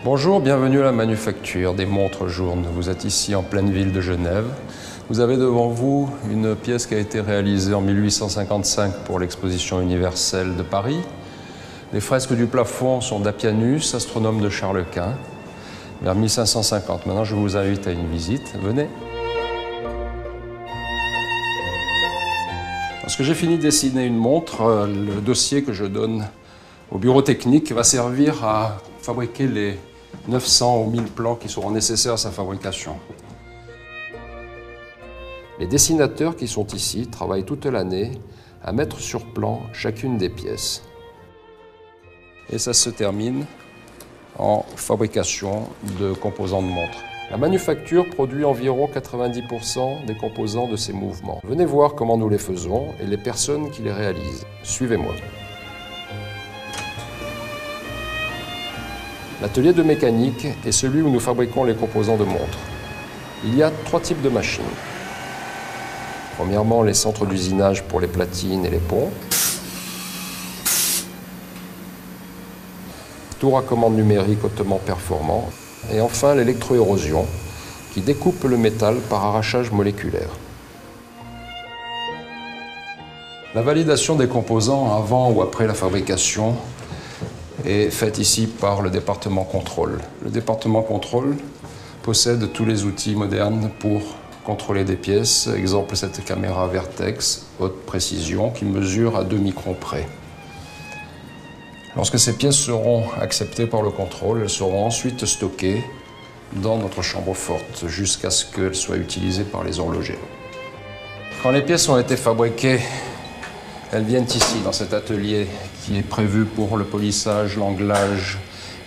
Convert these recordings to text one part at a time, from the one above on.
Bonjour, bienvenue à la manufacture des montres Journe. Vous êtes ici en pleine ville de Genève. Vous avez devant vous une pièce qui a été réalisée en 1855 pour l'exposition universelle de Paris. Les fresques du plafond sont d'Appianus, astronome de Charles Quint, vers 1550. Maintenant, je vous invite à une visite. Venez. Lorsque j'ai fini de dessiner une montre, le dossier que je donne au bureau technique va servir à fabriquer les 900 ou 1000 plans qui seront nécessaires à sa fabrication. Les dessinateurs qui sont ici travaillent toute l'année à mettre sur plan chacune des pièces. Et ça se termine en fabrication de composants de montre. La manufacture produit environ 90% des composants de ces mouvements. Venez voir comment nous les faisons et les personnes qui les réalisent. Suivez-moi. L'atelier de mécanique est celui où nous fabriquons les composants de montre. Il y a 3 types de machines. Premièrement, les centres d'usinage pour les platines et les ponts. Tour à commande numérique hautement performant. Et enfin, l'électroérosion, qui découpe le métal par arrachage moléculaire. La validation des composants avant ou après la fabrication est faite ici par le département contrôle. Le département contrôle possède tous les outils modernes pour contrôler des pièces. Exemple, cette caméra Vertex, haute précision, qui mesure à 2 microns près. Lorsque ces pièces seront acceptées par le contrôle, elles seront ensuite stockées dans notre chambre forte jusqu'à ce qu'elles soient utilisées par les horlogers. Quand les pièces ont été fabriquées, elles viennent ici, dans cet atelier qui est prévu pour le polissage, l'anglage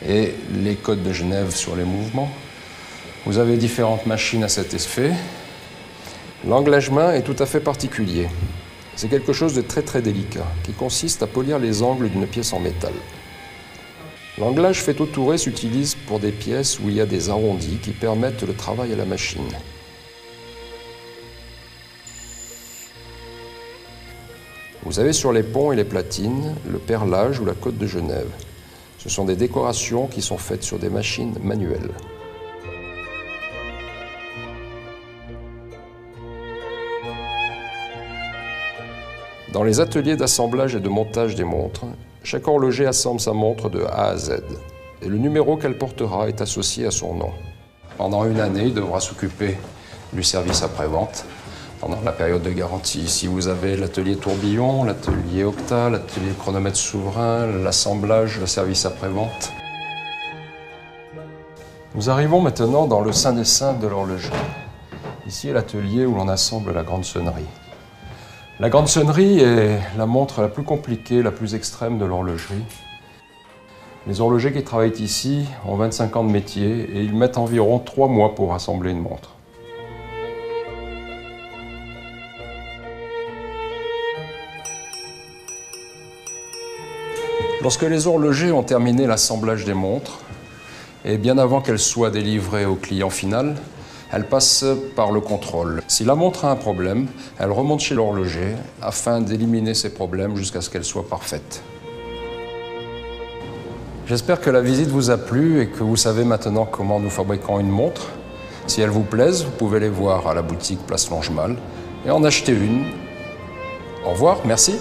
et les codes de Genève sur les mouvements. Vous avez différentes machines à cet effet. L'englagement est tout à fait particulier. C'est quelque chose de très délicat, qui consiste à polir les angles d'une pièce en métal. L'anglage fait au touré s'utilise pour des pièces où il y a des arrondis qui permettent le travail à la machine. Vous avez sur les ponts et les platines le perlage ou la côte de Genève. Ce sont des décorations qui sont faites sur des machines manuelles. Dans les ateliers d'assemblage et de montage des montres, chaque horloger assemble sa montre de A à Z. Et le numéro qu'elle portera est associé à son nom. Pendant une année, il devra s'occuper du service après-vente. Pendant la période de garantie, ici vous avez l'atelier tourbillon, l'atelier octa, l'atelier chronomètre souverain, l'assemblage, le service après-vente. Nous arrivons maintenant dans le sein des saints de l'horlogerie. Ici est l'atelier où l'on assemble la grande sonnerie. La grande sonnerie est la montre la plus compliquée, la plus extrême de l'horlogerie. Les horlogers qui travaillent ici ont 25 ans de métier et ils mettent environ 3 mois pour assembler une montre. Lorsque les horlogers ont terminé l'assemblage des montres, et bien avant qu'elles soient délivrées au client final, elles passent par le contrôle. Si la montre a un problème, elle remonte chez l'horloger afin d'éliminer ces problèmes jusqu'à ce qu'elle soit parfaite. J'espère que la visite vous a plu et que vous savez maintenant comment nous fabriquons une montre. Si elles vous plaisent, vous pouvez les voir à la boutique Place Longemal et en acheter une. Au revoir, merci.